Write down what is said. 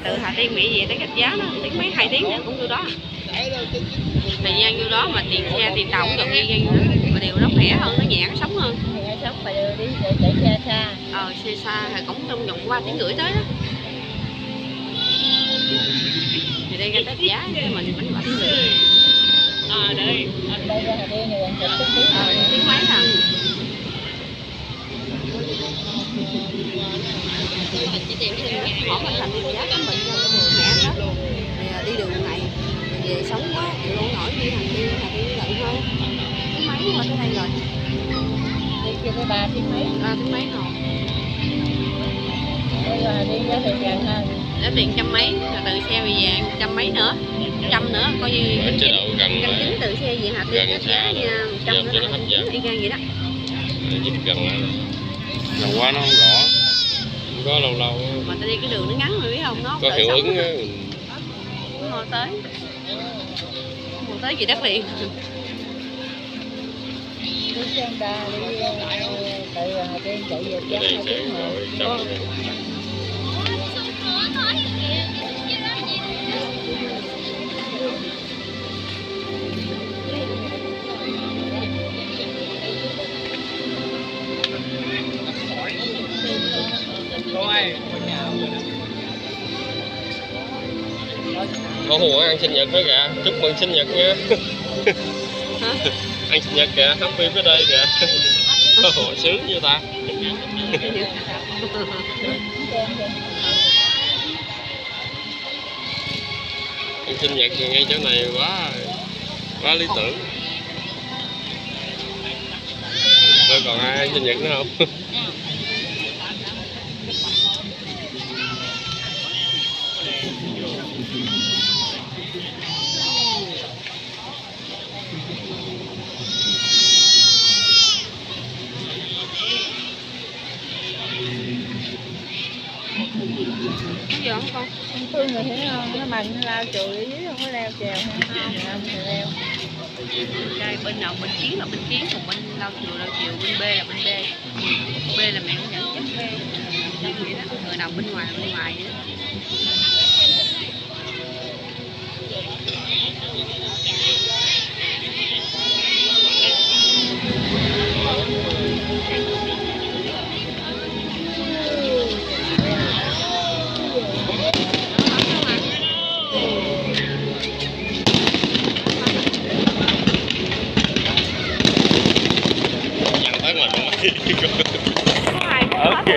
từ Hà Tiên Mỹ về tới Rạch Giá nó tiếng mấy 2 tiếng nữa cũng vô đó. Thời gian vô đó mà tiền xe tiền tàu cũng gần như mà điều nó khỏe hơn, nó nhẹ nó sống hơn. Nhẹ sống mà đi chạy xe xa. Xe xa thì cũng trong vòng 3 tiếng rưỡi tới đó. Thì đây ra tới Giá mình vẫn 3 tiếng rưỡi. Đây. Đây ra Hà Tiên này gần chục tiếng. Tiếng mấy à. Chỉ tìm hỏi mình thành đi Giá của mình mẹ đó. Thì đi đường này về sống quá chịu không nổi đi Hà Tiên lận thôi. Tiếng mấy qua tới đây rồi. Đi kia tới 3 tiếng mấy. 3 tiếng mấy rồi. Đây là Hà Tiên giá tiền gần hơn. Giá tiền trăm mấy, rồi từ xe về về trăm mấy nữa, trăm nữa coi như canh chính từ xe về Hà Tiên gần xa rồi, trăm cho nó hấp dẫn, y gan vậy đó. giúp gần lại, gần quá nó không gõ, không có lâu lâu. Mà ta đi cái đường nó ngắn rồi biết không, nó có hiệu ứng á. Mua tới gì đất liền. Đi xe đa đi từ Hà Tiên chạy về Giá 2 tiếng rồi. Có Hùa ăn sinh nhật đó kìa, chúc mừng sinh nhật nha. Ăn sinh nhật kìa, happy birthday kìa. Có Hùa sướng như ta. Ăn sinh nhật ngay chỗ này quá lý tưởng. Tôi còn ai ăn sinh nhật nữa không? Có gì không con? Con Phương rồi thấy không? Nó mạnh nó lao chùi ở dưới không có leo trèo ha. Không thì leo. Đây bên nào bên chiến là bên chiến, còn bên lao chiều, bên B là bên B. B là mẹ nó dẫn chất B. Vậy đó, người nào bên ngoài vậy đó. Ok.